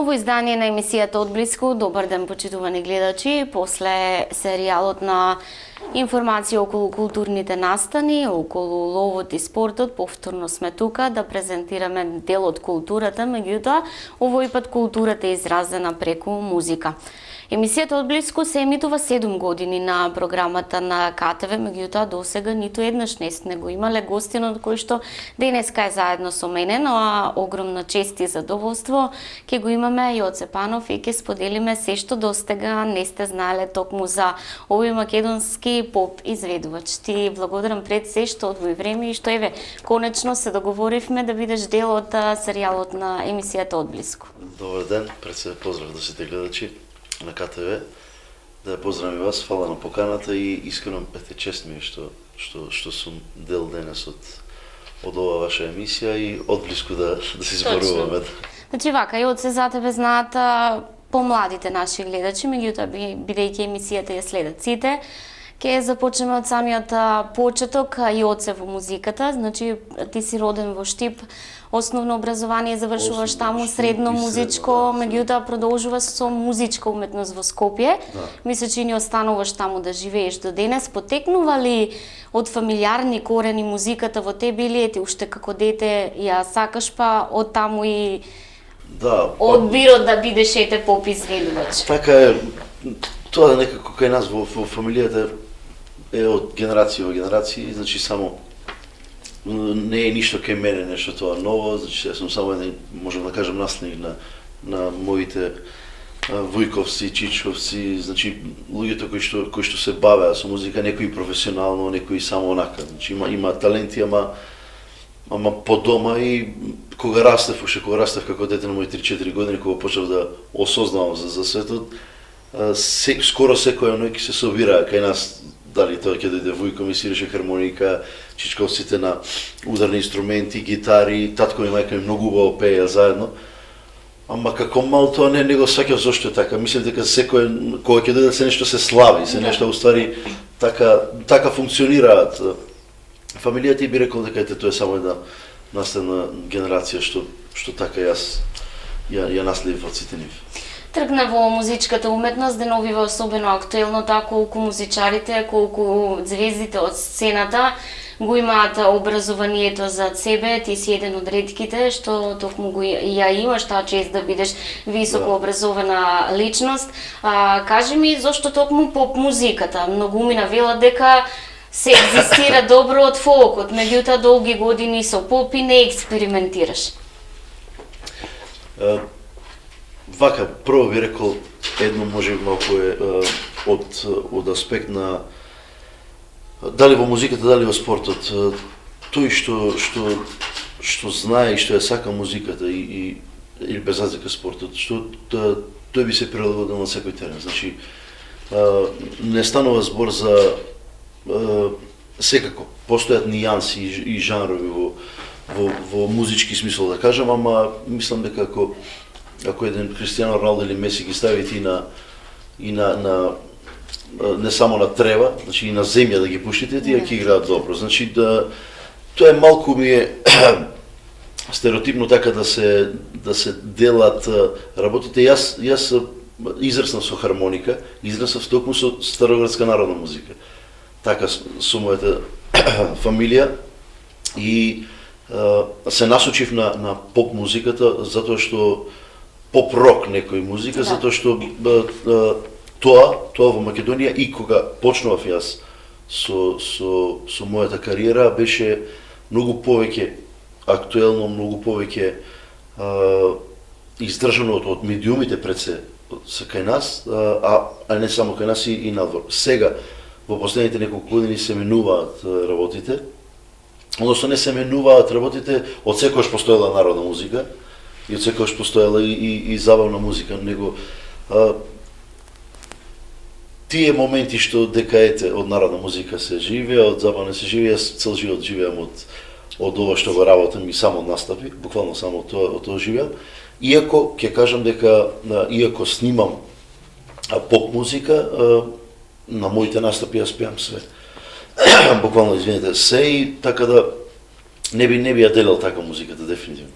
ново издание на емисијата Одблиску. Добар ден, почитувани гледачи. После серијалот на информација околу културните настани, околу ловот и спортот, повторно сме тука да презентираме дел од културата, меѓутоа, овој пат културата е изразена преку музика. Емисијата Одблиску се емитува 7 години на програмата на КТВ, меѓутоа досега ниту еднаш не сме го имале гостинот кој што денеска е заедно со мене, но огромна чест и задоволство ќе го имаме Јоце Панов и ќе споделиме се што достега не сте знаеле токму за овој македонски поп изведувач. Ти благодарам пред се што одвои време и што еве конечно се договоривме да бидеш дел од серијалот на емисијата Одблиску. Добар ден, пред се поздрав до сите гледачи на КТВ, да ја поздравам и вас, фала на поканата и искрено чест ми е што сум дел денес од ова ваша емисија и Одблиску да се зборуваме. Значи вака, Јоце, за тебе знаат помладите наши гледачи, меѓутоа бидејќи емисијата ја следат сите, ќе започнеме од самиот почеток. Јоце во музиката, значи ти си роден во Штип, основно образование завршуваш таму, средно музичко, меѓутоа продолжуваш со музичка уметност во Скопје. Мисля, че не остануваш таму да живееш до денес. Потекнува ли од фамилиарни корени музиката во тебе или ти уште како дете ја сакаш, па од таму и одбирот да бидеш поп изведувач? Така е, тоа некако кај нас во фамилијата е од генерација во генерација, значи само не е ништо кај мене нешто тоа ново, значи јас сум само еден, можам да кажам, наследник на моите војковци, чичковци, значи луѓето кои што се бавеа со музика, некои професионално, некои само онака. Значи има таленти, ама по дома и кога растев како дете на мои 3-4 години, кога почнав да осознавам за светот, скоро секоја ноќ се собираа кај нас. Дали тоа ќе дојде Војко ми свиреше хармоника, чичковците на ударни инструменти, гитари, татко и мајка ми многу убаво пееа заедно. Ама како мал тоа не го сфаќав зошто е така. Мислам дека секој кога ќе дојде се нешто се слави, се нешто уствари така функционираат. Фамилијата и би рекол дека тоа е само една наследна генерација што така јас ја наследив од сите нив. Тргна во музичката уметност, деновива особено актуелно таа колку музичарите, колку звездите од сцената го имаат образованието за себе. Ти си еден од ретките што токму го ја имаш таа чест да бидеш високо образована личност. Кажи ми зошто токму поп музиката? Многумина велат дека се екзистира добро од фолкот, меѓутоа долги години со поп и не експериментираш. Вака, прво би рекол, едно може малку е од аспект на дали во музиката, дали во спортот. Тој што знае и што ја сака музиката или без разлика спортот, тој би се прилагодил на секој терен. Значи, не станува збор за секако, постојат нијанси и жанрови во музички смисол да кажам, ама мислам дека ако еден Кристијано Роналдо или Меси ги ставите и на не само на трева, значи и на земја да ги пуштите, тие ќе играат добро. Значи тоа е малку ми е стереотипно така да се делат работите. Јас израснав со хармоника, израснав токму со староградска народна музика. Така со мојата фамилија и се насочив на поп музиката затоа што поп-рок некој музика, затоа што тоа во Македонија и кога почнував јас со мојата кариера беше многу повеќе актуелно, многу повеќе издржано од медиумите пред се кај нас, а не само кај нас и надвор. Сега во последните неколку години се менуваат работите, односно не се менуваат работите, од секогаш постоела народна музика, и од секогаш постоела и забавна музика, него тие моменти што дека од народна музика се живее, од забавна се живее, јас цел живот живеам од ова што го работам и само од настапи, буквално само од тоа живеам. Иако ќе кажам дека иако снимам поп музика, на моите настапи јас пеам све. Буквално, извинете, се и така да не би ја делал така музиката дефинитивно.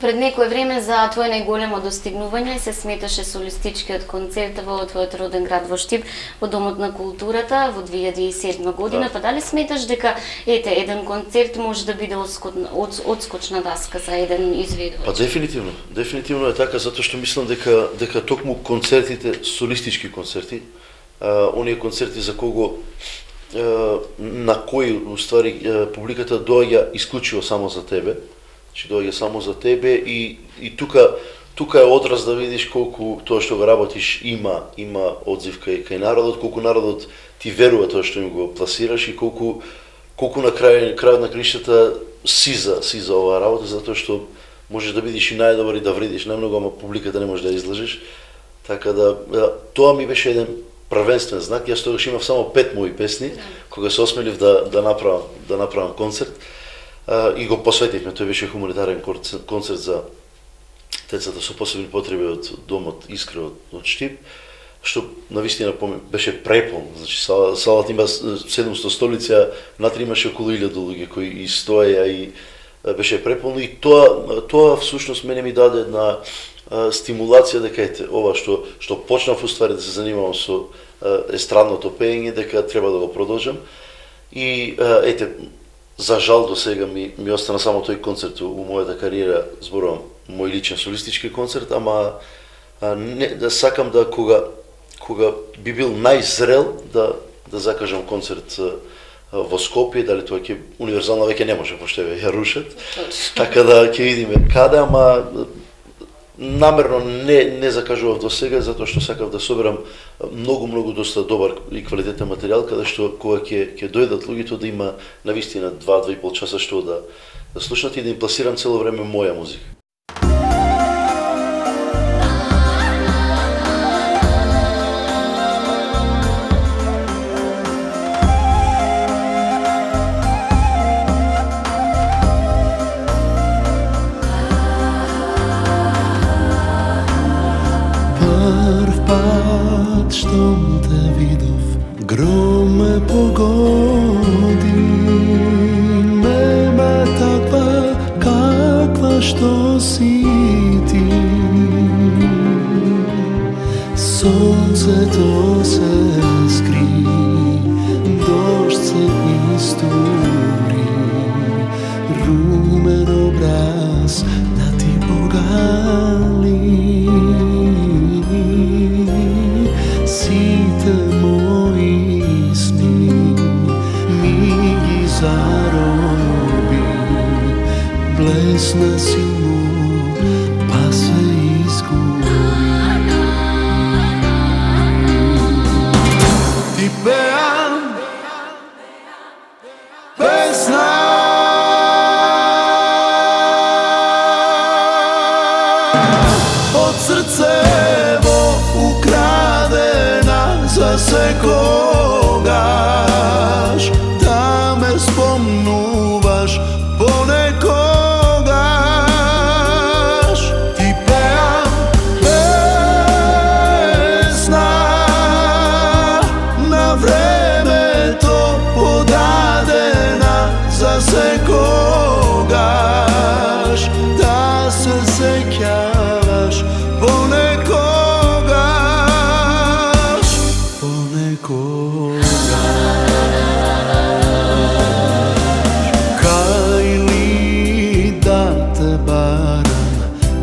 Пред некое време за твое најголемо достигнување се сметаше солистичкиот концерт во твојот роден град во Штип, во Домот на културата во 2007 година. Па дали сметаш дека еден концерт може да биде одскочна даска за еден изведувач? Па дефинитивно е така, затоа што мислам дека токму концертите, солистички концерти, оние концерти за кого на кои уствари публиката доаѓа исклучиво само за тебе, че доаѓа само за тебе и тука е одраз да видиш колку тоа што го работиш има одзив кај народот, колку народот ти верува тоа што им го пласираш и колку на крајот на криштата сиза оваа работа, затоа што можеш да бидеш и најдобар и да вредиш најмногу, ама публиката не можеш да излажиш. Така да тоа ми беше еден првенствен знак. Јас тогаш имав само 5 мои песни, кога се осмелив да направам концерт. И го посветивме, тој беше хуманитарен концерт за децата со посебни потреби од домот Искра од Штип, што навистина беше преполн. Значи салата има 700 столици, а внатре имаше околу 1000 луѓе кои и стоеја и беше преполно и тоа всушност мене ми даде една стимулација дека ете ова што почнав уствари да се занимавам со естрадното пеење, дека треба да го продолжам. И ете, за жал до сега ми остана само тој концерт у мојата кариера, зборувам мој личен солистички концерт, ама да сакам да кога би бил најзрел да закажам концерт во Скопје, дали тоа ќе универзално веќе не може, пошто ја рушат. Така да ќе видиме каде, ама намерно не закажував до сега, затоа што сакав да соберам многу доста добар и квалитетен материјал, каде што кога ќе дојдат луѓето да има навистина 2-2,5 часа што да слушнат и да им пласирам цело време моја музика. Штом те видов, гром ме погоди. Нема таква, каква што си ти. Сонцето се скри, дожд се истури, румен образ да ти погали. Сите мои сни ми ги зароби, блесна силно, па се изгуби. Ти пеам песна, од срцево украдена за секогаш, да ме спомнуваш понекогаш. Ти пеам песна на времето подадена за секогаш, да се сеќаваш понекогаш. Кај ли да те барам,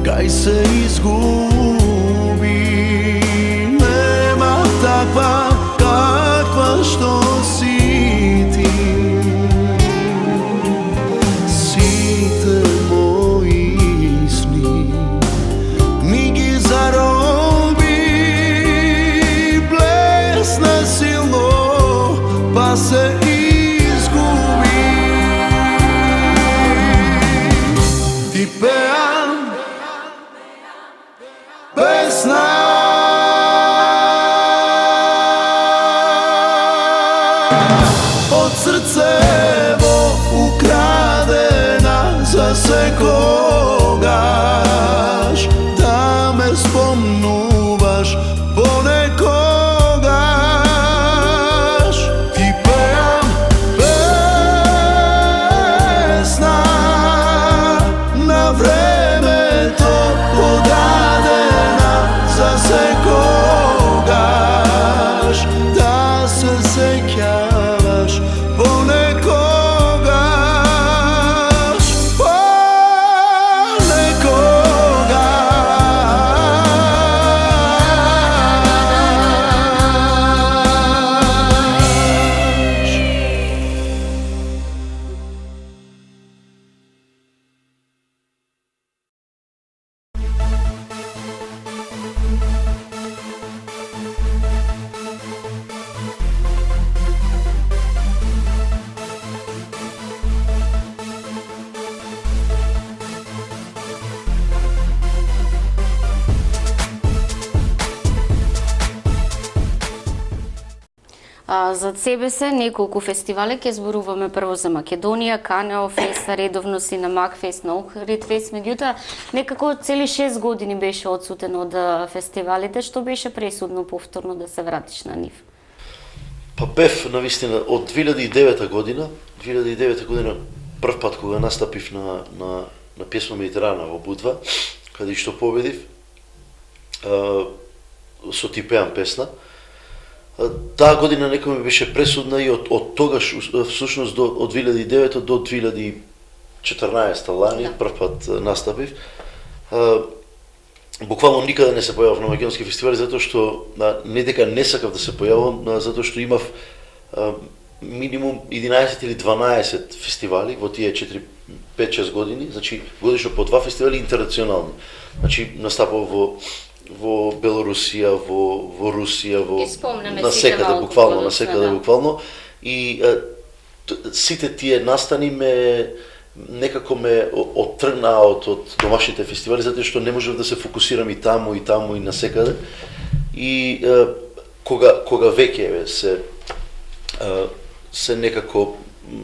кај се изгуби. Нема таква, каква што си ти. Сите мои сни ми ги зароби, блесна силно, па се изгуби. Ти пеам песна, од срцево украдена за секогаш, да ме спомнуваш понекогаш. Ти пеам песна Зад себе се неколку фестивали, ќе зборуваме прво за Македонија, Канео Феста, редовно си на Макфест, на Охрид Фест, меѓутоа некако цели 6 години беше одсутен од фестивалите, што беше пресудно повторно да се вратиш на нив. Па бев навистина од 2009 година прв пат кога настапив на песма Медитерана во Будва, каде што победив, со Ти пеам песна. Таа година некој ми беше пресудна и од тогаш, всушност од 2009 до 2014 лани, прв пат настапив. Буквално никаде не се појавав на македонски фестивали, затоа што не дека не сакав да се појавам, затоа што имав минимум 11 или 12 фестивали во тие 4-5-6 години, значи годишно по 2 фестивали интернационални. Значи настапав во Белорусија, во Русија, на секаде буквално, и сите тие настани некако ме оттргнаа од домашните фестивали, затоа што не можев да се фокусирам и таму и на секаде. И кога веќе се некако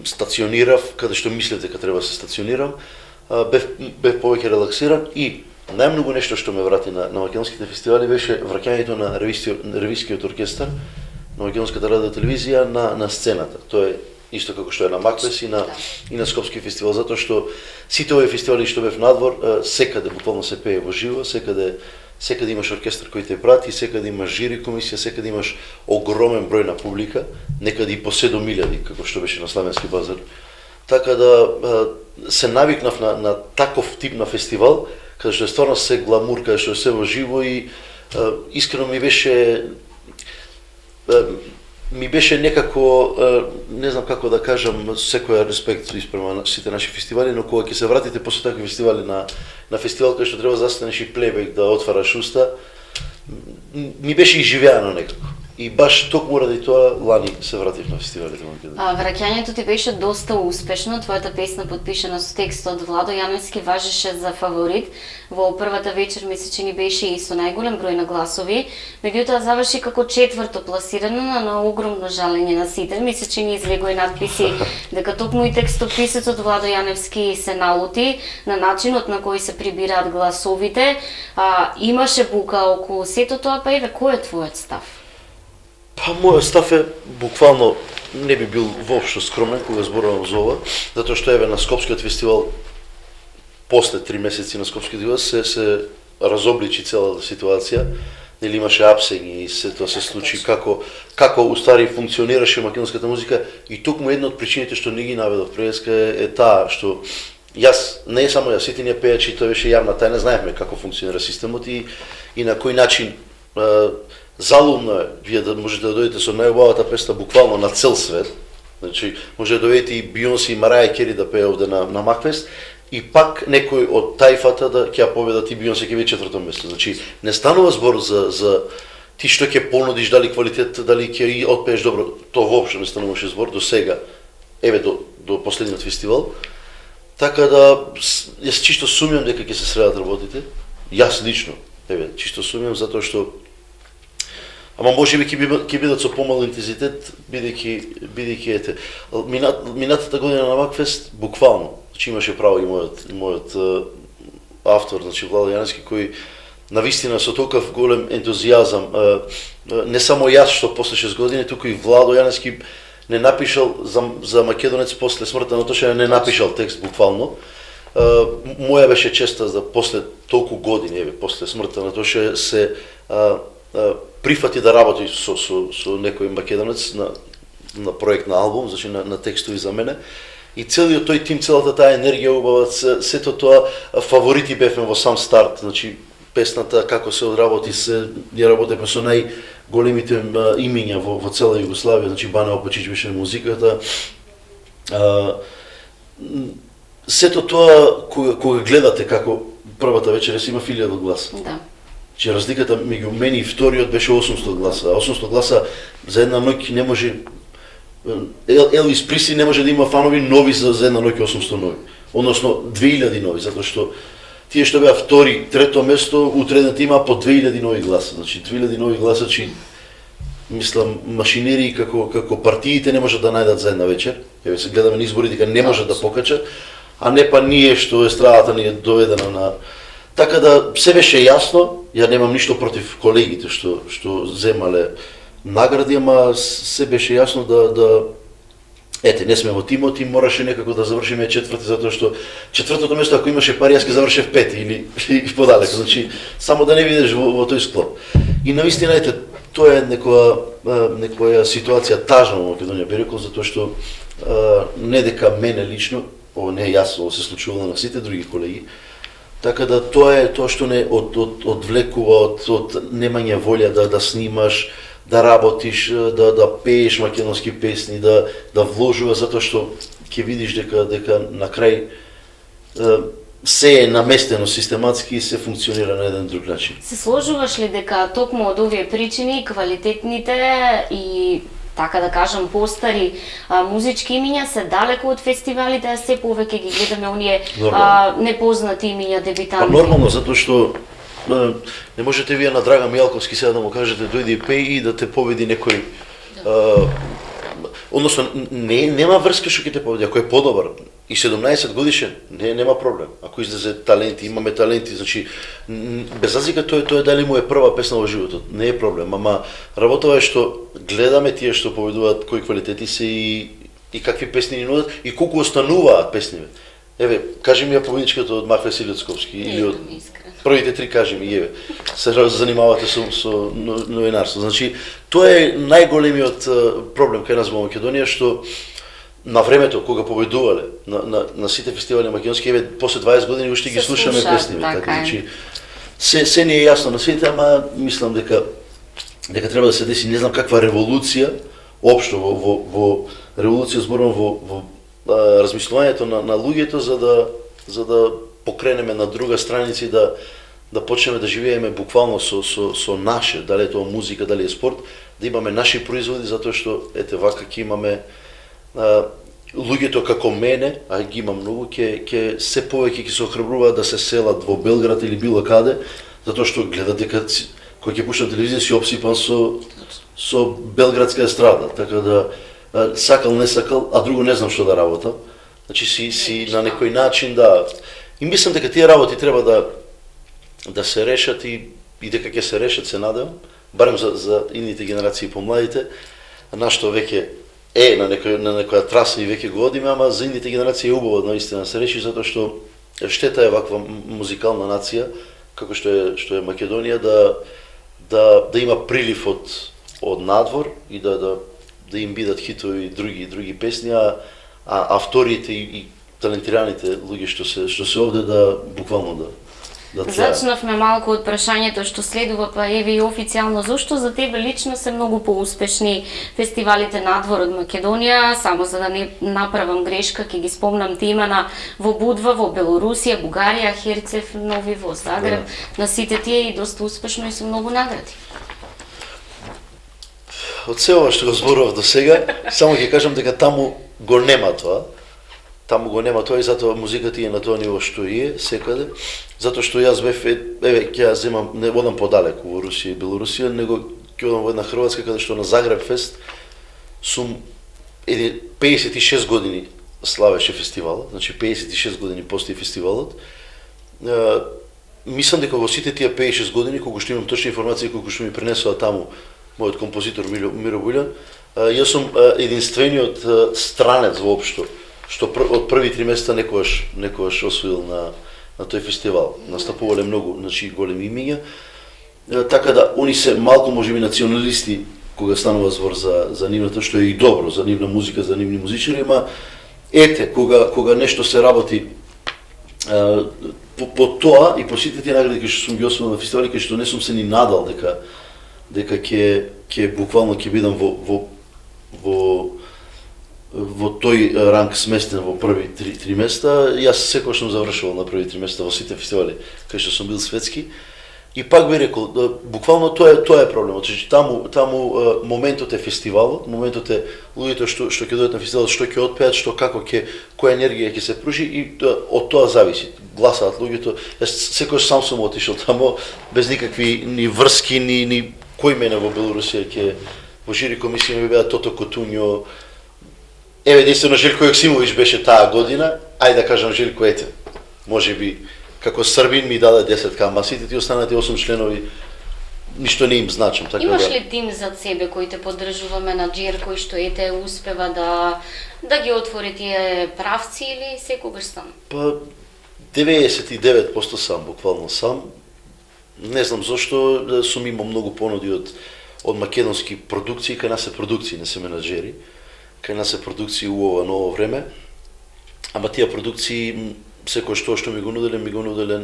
стационирав каде што мислев дека треба да се стационирам, бев повеќе релаксиран и најмногу нешто што ме врати на македонските фестивали беше враќањето на ревискиот оркестар на македонската радио телевизија на сцената. Тоа е исто како што е на Макфест и на Скопски фестивал, затоа што сите овие фестивали што бев надвор, секаде буквално се пее во живо, секаде имаш оркестар кој те прати, секаде имаш жири комисија, секаде имаш огромен број на публика, некаде и по 7.000 како што беше на Славенски базар. Така да се навикнав на таков тип на фестивал, каде што е стварно се гламур, каде што е се во живо и искрено ми беше некако, не знам како да кажам, секој респект испрема сите наши фестивали, но кога ќе се вратите после такви фестивали на фестивал каде што треба да застанеш и плебек да отвараш уста, ми беше изживеано некако. И баш токму ради тоа лани се вратив на фестивалите во Македонија. Враќањето ти беше доста успешно, твојата песна подпишана со текст од Владо Јановски важеше за фаворит. Во првата вечер мисле че ни беше и со најголем број на гласови, меѓутоа заврши како четврто пласирано на огромно жалење на сите. Мисле че ни излегоа надписи дека токму и текстописецот Владо Јановски се налути на начинот на кој се прибираат гласовите. Имаше бука околу сето тоа, па еве кој е твојот став? Па мојот став е буквално не би бил воопшто скромен кога зборувам за ова, затоа што еве на Скопскиот фестивал после 3 месеци на Скопскиот фестивал се разобличи целата ситуација, нели имаше апсењи и се тоа се случи како устави функционираше македонската музика и токму една од причините што не ги наведов преска е таа што јас, не само јас, сите ние пејачи, тоа беше јавна тајна, знаевме како функционира системот и на кој начин залумно е вие да можете да дојдете со најубавата песна буквално на цел свет. Значи, може да дојдете и Бионси и Мараја Кери да пее овде на Макфест и пак некој од тајфата да ќе ја победат и Бионси ќе биде четврто место. Значи, не станува збор за ти што ќе понудиш, дали квалитет, дали ќе отпееш добро. Тоа воопшто не стануваше збор до сега. Еве до последниот фестивал. Така да јас чисто сумјам дека ќе се средат работите. Јас лично, еве, чисто сумјам затоа што ама можеби ќе бидат со помал интензитет, бидејќи ете. Минатата година на Макфест буквално, значи имаше право и мојот автор, значи Владо Јановски, кој навистина со толков голем ентузијазам, не само јас што после 6 години, туку и Владо Јановски не напишал за македонец после смртта на Натоша, не напишал текст буквално. Моја беше честа да после толку години, еве, после смртта на Натоша се прифати да работи со некој македонец на проект на албум, значи на текстови за мене. И целиот тој тим, целата таа енергија убава, сето тоа фаворити бевме во сам старт, значи песната како се одработи, ја работевме со најголемите имиња во цела Југославија, значи Бане Опачич беше музиката. Сето тоа кога гледате како првата вечер си има 1000 гласа. Да. Че разликата меѓу мене и вториот беше 800 гласа. 800 гласа за една ноќ не може Елвис Пресли не може да има фанови нови за една ноќ 800 нови. Односно 2000 нови, затоа што тие што беа втори, трето место, утре да има по 2000 нови гласа. Значи 2000 нови гласа, че мислам, машинерии како партиите не можат да најдат за една вечер. Еве се гледаме на избори дека не можат да покачат, а не па ние што естрадата ни е доведена на. Така да се беше јасно, ја немам ништо против колегите што земале награди, ама се беше јасно да ете, не сме во тимот и мораше некако да завршиме четврти, затоа што четвртото место ако имаше пари, јас ќе завршев пети или подалеку. Значи, само да не видиш во тој склоп. И навистина, ете, тоа е некоја ситуација тажна во Македонија, би рекол, затоа што не дека мене лично, ово не е јасно, ово се случувало на сите други колеги, така да тоа е тоа што не одвлекува од немање волја да снимаш, да работиш, да пееш македонски песни, да вложува, затоа што ќе видиш дека на крај се е наместено систематски и се функционира на еден друг начин. Се сложуваш ли дека токму од овие причини квалитетните и така да кажам постари музички имиња се далеку од фестивалите, а се повеќе ги гледаме оние непознати имиња, дебитанти? Нормално, затоа што не можете вие на Драган Мијалковски сега да му кажете дојди и пеј и да те победи некој. Односно, нема врска што ќе те победи. Ако е подобар и 17 годишен, нема проблем. Ако излезе таленти, имаме таленти, значи без разлика тоа дали му е прва песна во животот, не е проблем. Ама работава е што гледаме тие што победуваат кои квалитети се и какви песни ни нудат и колку остануваат песниве. Еве, кажи ми ја победничката од Мах Василиот Скопски или од првите три, кажи ми, еве, се занимавате со новинарство. Значи, тоа е најголемиот проблем кај нас во Македонија, што на времето кога победувале на сите фестивали македонски, еве, после 20 години уште ги слушаме песниве. Така, значи, се не е јасно на свете, ама мислам дека треба да се деси не знам каква револуција, општо во револуција зборувам во размислувањето на луѓето за да покренеме на друга страница и да почнеме да живееме буквално со наше, дали е тоа музика, дали е спорт, да имаме наши производи, затоа што ете вака ќе имаме луѓето како мене, а ги има многу, ќе се повеќе ќе се охрабруваат да се селат во Белград или било каде, затоа што гледат дека кој ќе пуштам телевизија си обсипан со белградска естрада, така да сакал не сакал, а друго не знам што да работам. Значи си на некој начин да. И мислам дека тие работи треба да се решат и дека ќе се решат, се надевам, барем за идните генерации помладите. Нашто веќе е на некоја траса и веќе го одиме, ама за идните генерации е убаво наистина да се реши, затоа што штета е ваква музикална нација како што е Македонија да има прилив од надвор и да им бидат хитови други песни, а авторите и талентираните луѓе што се овде да буквално да тлеат. Зачнавме малку од прашањето што следува, па еве и официјално, зошто за тебе лично се многу поуспешни фестивалите надвор од Македонија? Само за да не направам грешка, ќе ги спомнам ти имена во Будва, во Белорусија, Бугарија, Херцев, Нови, во Загреб, на сите тие и доста успешно и со многу награди. Од се ова што го зборував до сега, само ќе кажам дека таму го нема тоа. Таму го нема тоа и затоа музиката е на тоа ниво што е секаде. Затоа што јас бев, еве, ќе ја земам, не одам подалеку во Русија и Белорусија, него ќе одам во една Хрватска каде што на Загреб фест сум 56 години славеше фестивалот, значи 56 години постои фестивалот. Мислам дека во сите тие 56 години, колку што имам точни информации, колку што ми пренесува таму мојот композитор Миро Буљан, јас сум единствениот странец воопшто што од први 3 месеца некојаш освоил на тој фестивал. Настапувале многу, значи големи имиња. Така да они се малку можеби националисти кога станува збор за нивната, што е и добро за нивна музика, за нивни музичари, ама ете кога нешто се работи по тоа и по сите тие награди кои што сум ги освоил на фестивали, кои што не сум се ни надал дека ќе буквално ќе бидам во тој ранг сместен во први 3 места. Јас секогаш сум завршувал на први 3 места во сите фестивали кај што сум бил светски. И пак би рекол, буквално тоа е проблемот. Значи таму моментот е фестивалот, моментот е луѓето што ќе дојдат на фестивалот, што ќе отпеат, што како која енергија ќе се пружи и од тоа зависи. Гласаат луѓето. Јас секогаш сам сум отишол таму без никакви ни врски ни кој мене во Белорусија ќе во жири комисија ми беа Тото Котуњо. Еве, единствено Желко Јоксимовиќ беше таа година. Ајде да кажам Желко, ете, можеби како Србин ми даде 10 камасите, ти останати 8 членови ништо не им значам, така Имаш да. ли тим зад себе кој те поддржува, менаџер кој што ете успева да ги отвори тие правци или секогаш сам? Па 99% сам, буквално сам. Не знам зошто сум имал многу понуди од македонски продукции, кај нас се продукции, не се менаџери. Кај нас се продукции у ова ново време. Ама тие продукции секој што ми го нуделе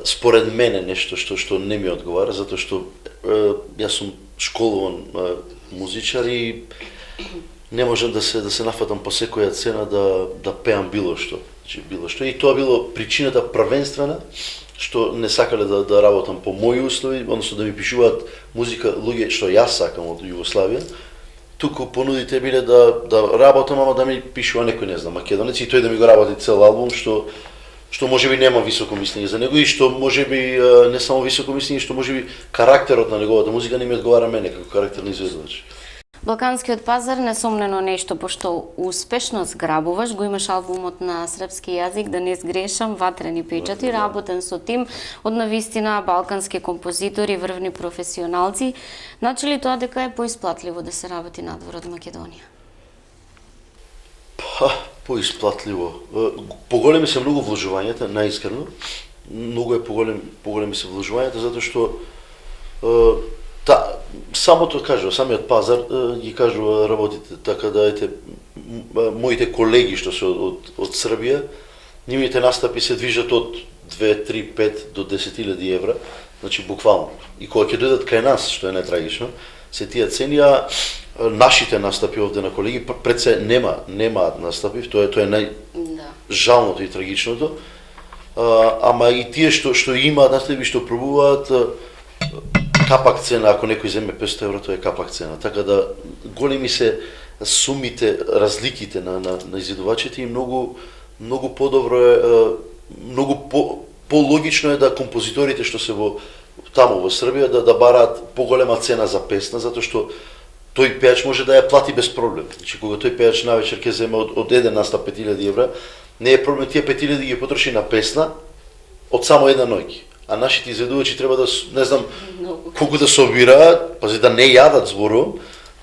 според мене нешто што не ми одговара, затоа што јас сум школуван музичар и не можам да се нафатам по секоја цена да пеам било што. Значи било што, и тоа било причината првенствена што не сакале да работам по мои услови, односно да ми пишуваат музика луѓе што јас сакам од Југославија. Туку понудите биле да работам, ама да ми пишува некој, не знам, македонец, и тој да ми го работи цел албум, што можеби нема високо мислење за него и што можеби не само високо мислење, што можеби карактерот на неговата музика не ми одговара мене како карактерни изведувач. Балканскиот пазар несомнено нешто пошто успешно зграбуваш, го имаш албумот на српски јазик, да не сгрешам, ватрени печати, работен со тим од навистина балкански композитори, врвни професионалци. Значи ли тоа дека е поисплатливо да се работи надвор од Македонија? Па, поисплатливо. Поголеми се многу вложувањата, наискрено. Многу е поголеми се вложувањата, затоа што самото кажува, самиот пазар ги кажува работите, така да ете моите колеги што се од Србија, нивните настапи се движат од 2, 3, 5 до 10.000 евра, значи буквално. И кога ќе дојдат кај нас, што е најтрагично, се тие цени, а нашите настапи овде на колеги пред се немаат настапи, тоа е најжалното и трагичното. Ама и тие што имаат настапи, што пробуваат, капак цена, ако некој земе 500 евро, тоа е капак цена. Така да големи се сумите, разликите на изведувачите и многу подобро е, многу пологично е да композиторите што се таму во Србија да бараат поголема цена за песна, затоа што тој пејач може да ја плати без проблем. Значи кога тој пејач навечер ќе земе од еден настап 5000 евра, не е проблем тие 5000 ги потроши на песна од само една ноќ. А нашите изведувачи треба да, не знам, колку да собираат, пази да не јадат зборувам,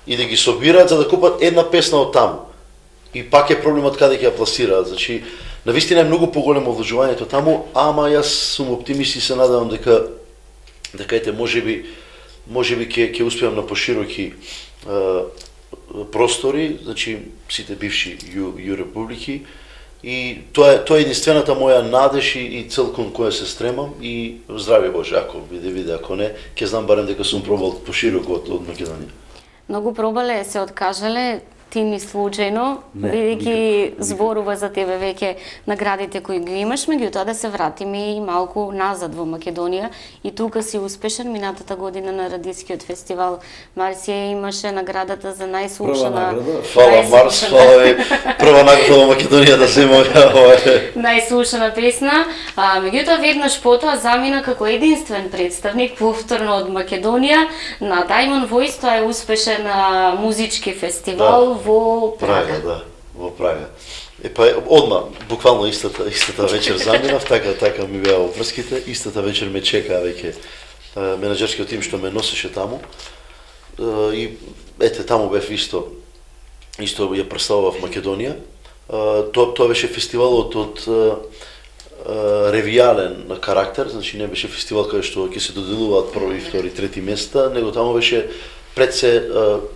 и да ги собираат за да купат една песна од таму. И пак е проблемот каде ќе ја пласираат. Значи, навистина е многу поголемо вложувањето таму, ама јас сум оптимист и се надевам дека ете можеби ќе успеам на пошироки простори, значи сите бивши ју републики. И тоа е единствената моја надеж и цел кон која се стремам и здравје Боже, ако биде, ако не, ќе знам барем дека сум пробал пошироко од Македонија. Многу пробале, се откажале, ти ни случајно, бидејќи зборува за тебе веќе наградите кои ги имаш, меѓутоа да се вратиме и малку назад во Македонија. И тука си успешен, минатата година на Радискиот фестивал Марсија имаше наградата за најслушана... Фала Марс, фала прва награда во Македонија да земам најслушана песна. Меѓутоа веднаш потоа замина како единствен представник повторно од Македонија на Diamond Voice, тоа е успешен музички фестивал во Прага. Во Прага. Одма, буквално истата вечер заминав, така ми беа обврските, истата вечер ме чекаа веќе менаџерскиот тим што ме носеше таму. И ете таму бев исто ја представував Македонија. Тоа беше фестивалот од ревијален карактер, значи не беше фестивал кај што ќе се доделуваат први, втори, трети места, него таму беше пред се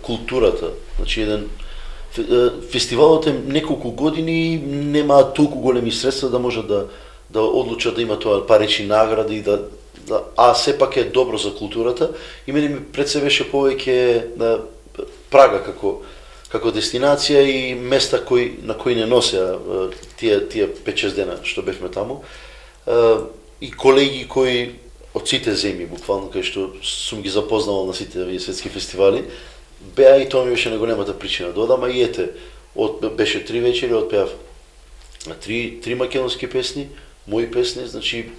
културата. Значи еден фестивалот е неколку години, нема толку големи средства да можат да одлучат да има тоа парични награди, а сепак е добро за културата. И мене пред се беше повеќе Прага како дестинација и места на кои не носеа тие 5-6 дена што бевме таму. И колеги кои од сите земји, буквално, кај што сум ги запознавал на сите светски фестивали, беа и тоа ми беше најголемата причина да одам, а и ете, беше 3 вечери, отпеав 3 македонски песни, мои песни, значи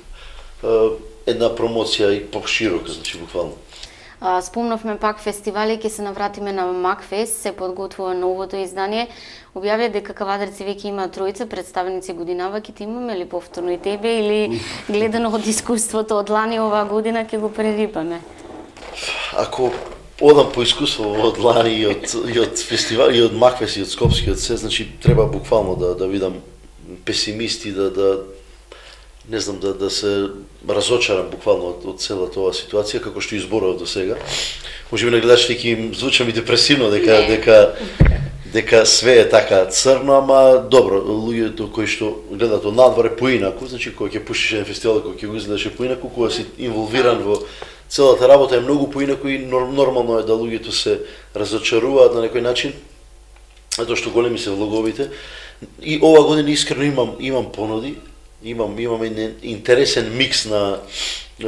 една промоција и поширока, значи буквално. Спомнавме пак фестивали, ќе се навратиме на Макфест, се подготвува новото издание. Објавија дека Кавадарци веќе има тројца представници годинава, ќе ти имаме ли повторно и тебе или гледано од искуството од лани оваа година ќе го прерипаме? Ако одам по искуство од лани и од фестивал и од Макфест и од Скопскиот се, значи треба буквално да видам песимисти, да не знам, да се разочарам буквално од целата оваа ситуација, како што изборував до сега. Може би на гледачите ќе им звучам и депресивно, дека све е така црно, ама добро, луѓето кои што гледаат од надвор е поинаку, значи кога ќе пушиш еден фестивал, кога ќе го изгледаш поинаку, кога си инволвиран во целата работа е многу поинаку и нормално е да луѓето се разочаруваат на некој начин, затоа што големи се влоговите. И оваа година искрено имам понуди, имам еден интересен микс на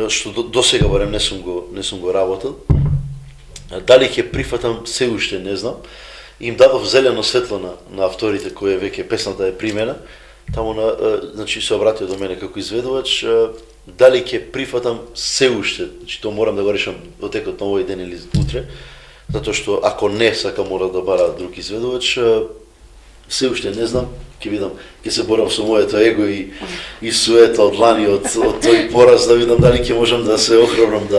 што до сега барем не сум го работел. Дали ќе прифатам се уште не знам. Им дадов зелено светло на авторите кои веќе песната е примена. Таму значи се обратија до мене како изведувач. Дали ќе прифатам се уште, значи тоа морам да го решам во текот на овој ден или утре, затоа што ако не сакам мора да бара друг изведувач. Се уште не знам, ќе видам, ќе се борам со моето его и суета од лани од тој пораз, да видам дали ќе можам да се охрабрам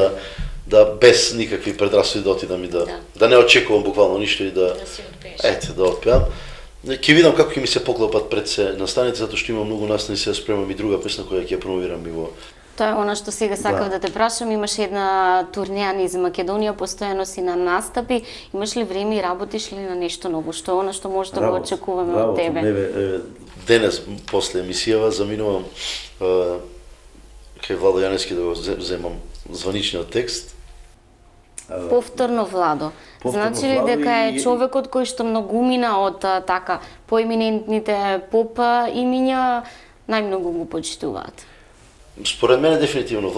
да без никакви предрасуди да отидам и да не очекувам буквално ништо и да си одпееш. ете да отпеам. Ќе видам како ќе ми се поклопат пред се настаните, затоа што имам многу настани, сега спремам и друга песна која ќе ја промовирам и во. Тоа е она што сега сакав да те прашам. Имаш една турнеја низ Македонија, постојано си на настапи. Имаш ли време и работиш ли на нешто ново? Што е она што може да го очекуваме од тебе? Денес после емисијава заминувам кај Владо Јаневски да го земам званичниот текст. Повторно Владо. Значи ли дека е човекот кој што многумина од така поеминентните поп имиња најмногу го почитуваат? Според мене дефинитивно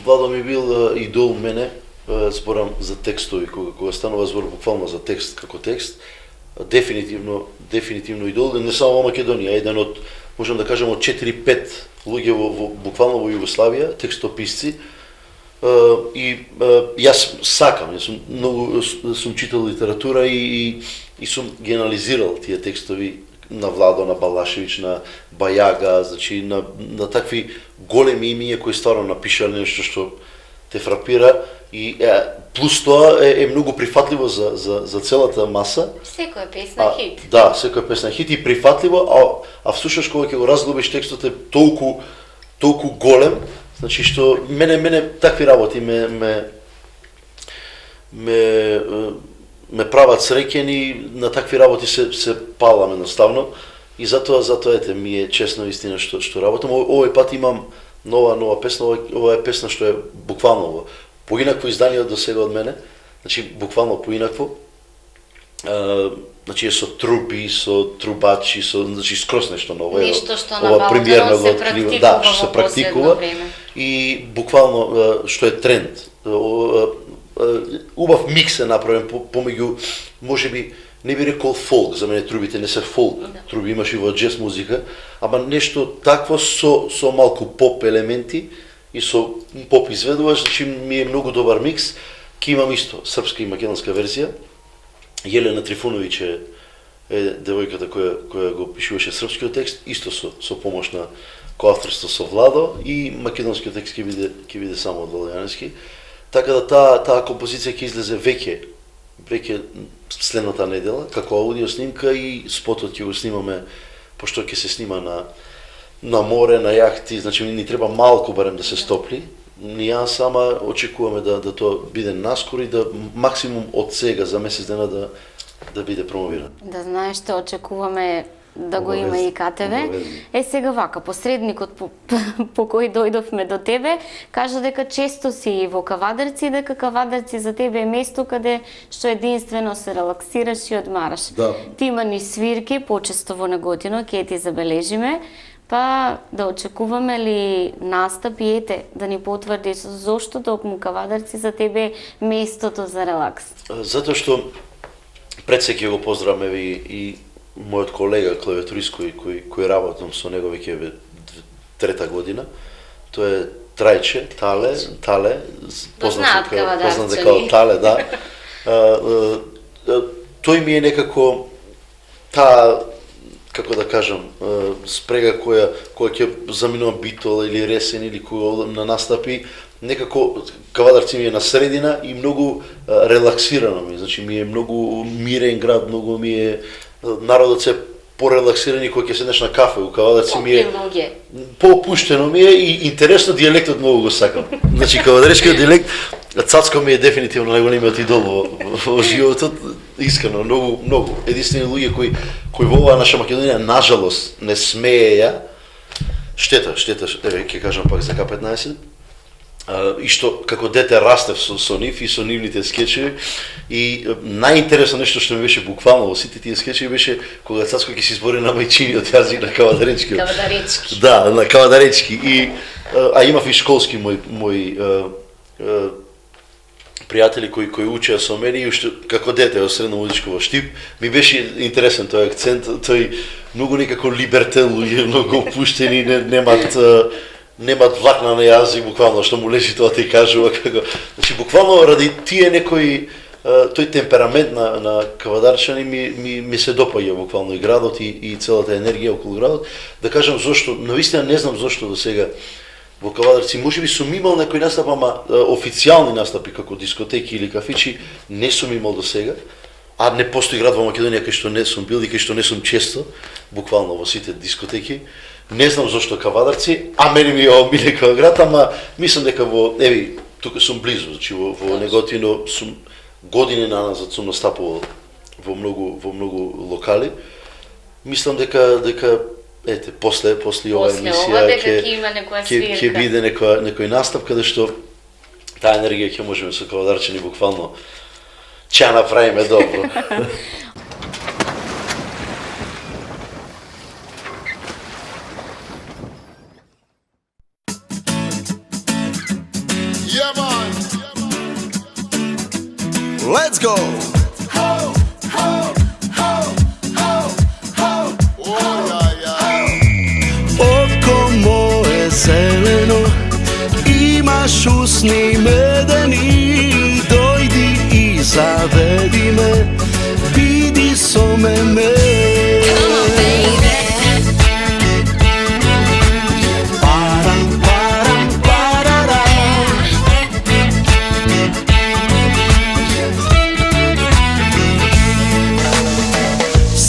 Владо ми бил идол мене, зборам за текстови, кога станува збор буквално за текст како текст, дефинитивно идол, не само во Македонија, еден од, можам да кажам, од 4-5 луѓе буквално во Југославија, текстописци, и јас сакам, јас сум читал литература и сум ги анализирал тие текстови на Владо, на Балашевич, на Бајага, значи на такви големи имиња кои стварно напишале нешто што те фрапира и плюс тоа е многу прифатливо за целата маса. Секоја песна хит. Да, секоја песна хит и прифатливо, а всушност кога ќе го разглобиш текстот е толку голем, значи што мене такви работи ме прават среќен и на такви работи се палам едноставно и затоа ете ми е честно истина што работам. Овој пат имам нова песна, ова е песна што е буквално поинакво издание од до сега од мене, значи буквално поинакво. Значи е со трупи, со трубачи, значи скрос нешто ново. Нешто што на Балканот се практикува, да, што се практикува и буквално што е тренд. Убав микс е направен помеѓу, можеби не би рекол фолк, за мене трубите не се фолк, труби имаш и во џез музика, ама нешто такво со малку поп елементи и со поп изведувач, значи ми е многу добар микс. Ке имам исто српска и македонска верзија. Јелена Трифуновиќ е девојката која го пишуваше српскиот текст, исто со помош на коавторство со Владо и македонскиот текст ќе биде само од Владо Јаневски. Така да таа композиција ќе излезе веќе следната недела, како аудио снимка и спотот ќе го снимаме, пошто ќе се снима на море, на јахти, значи ни треба малку барем да се стопли. Ние сама очекуваме да тоа биде наскоро и да максимум од сега за месец дена да биде промовиран. Да знаеш што очекуваме да го има и КТВ. Сега вака, посредникот по кој дојдовме до тебе, кажа дека често си во Кавадарци, дека Кавадарци за тебе е место каде што единствено се релаксираш и одмараш. Да. Ти има ни свирки, почесто во неготино, ќе ти забележиме, па да очекуваме ли настапи, ете, да ни потврдиш зошто токму Кавадарци за тебе е местото за релакс? Затоа што пред се ќе го поздраваме и мојот колега клавиатурист кој работам со него веќе трета година. Тоа е Трајче, Тале, Познаат кавадарчани. како Тале, да. Тој ми е некако таа, како да кажам, спрега која ќе заминува битола или ресен или која на настапи, некако Кавадарци ми е на средина и многу релаксирано ми, значи ми е многу мирен град, многу ми е народот се порелаксирани кога ќе седнеш на кафе у Кавадарци ми е поопуштено ми е и интересно дијалектот многу го сакам. Значи кавадаречкиот дијалект Цацко ми е дефинитивно најголемиот идол во животот, искрено многу. Единствени луѓе кои во оваа наша Македонија нажалост не смееја. Штета, еве ќе кажам пак за К15. И што како дете растев со нив и со нивните скечеви и најинтересно нешто што ми беше буквално во сите тие скечеви беше кога Цацко ќе се избори на мајчиниот јазик на кавадаречки. Кавадаречки. Да, на кавадаречки и имав и школски мој пријатели кои учеа со мене и уште како дете во средно музичко во Штип, ми беше интересен тој акцент, тој многу некако либертен луѓе, многу опуштени, немат влакна на јазик, буквално што му лежи тоа ти кажува како. Значи буквално ради тие некои тој темперамент на кавадарчани ми се допаѓа буквално и градот и целата енергија околу градот. Да кажам зошто, навистина не знам зошто до сега во Кавадарци, можеби сум имал некои настапи, ама официјални настапи како дискотеки или кафичи не сум имал до сега. А не постои град во Македонија кај што не сум бил и кај што не сум често, буквално во сите дискотеки. Не знам зошто Кавадарци, а мене ми е омилен како град, ама мислам дека тука сум близу, значи во Неготино сум години наназад сум настапувал во многу локали. Мислам дека после оваа емисија ќе биде некој настап каде што таа енергија ќе можеме со Кавадарчани буквално ќе направиме добро. Let's go! Око мое зелено, имаш усни медени, дојди и заведи ме, биди со мене.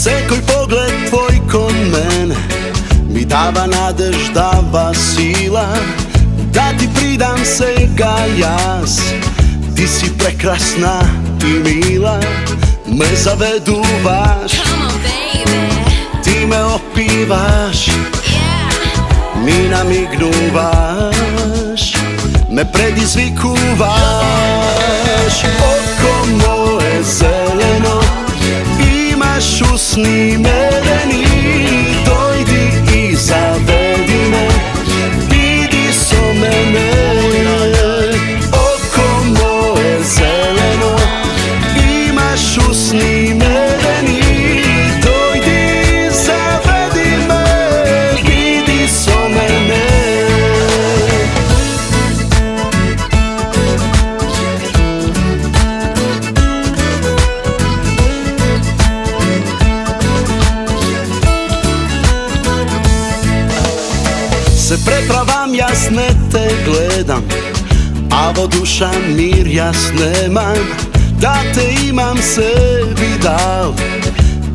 Секој поглед твој кон мене ми дава надеж, дава сила да ти придам сега јас. Ти си прекрасна и мила, ме заведуваш, ти ме опиваш, ми намигнуваш, ме предизвикуваш. Око мое зелено, имаш усни медени, дојди и заведи ме, биди со мене. Око мое зелено, имаш усни медени, дојди и заведи ме, биди со мене. Се преправам, јас не те гледам, а во душа мир јас немам. Да те имам се видал,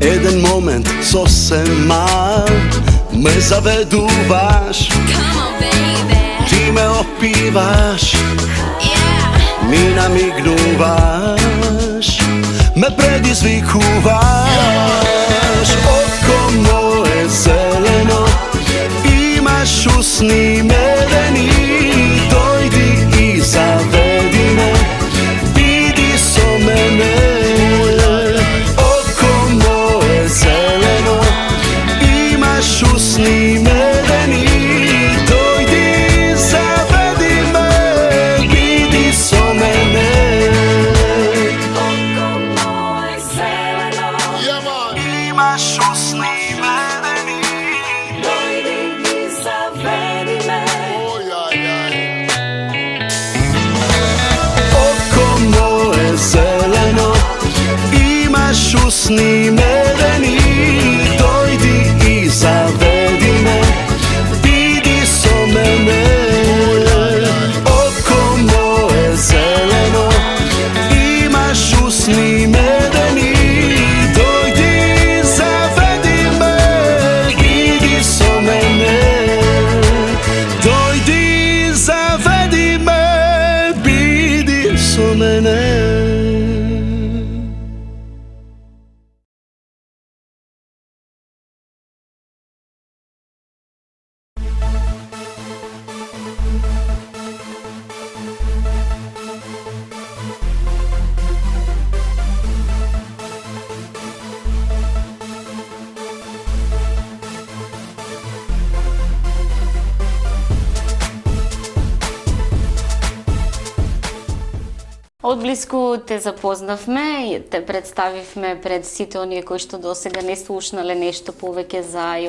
еден момент сосем мал, ме заведуваш, ти ме опиваш, ми намигнуваш, ме предизвикуваш. Око мое зелено, имаш усни медени, дојди и заведи ме, биди со мене. Око мое зелено, имаш усни медени, дојди и заведи ме, биди со мене. Око мое зелено, имаш усни медени, дојди и заведи ме. usni medeni, dojdi i zavedi me, bidi so mene. Oko moje zeleno, imaš usni medeni, dojdi zavedi me, bidi so mene. Dojdi zavedi me, bidi so mene. Одблиску те запознавме и те представивме пред сите оние кои што досега не слушнале нешто повеќе за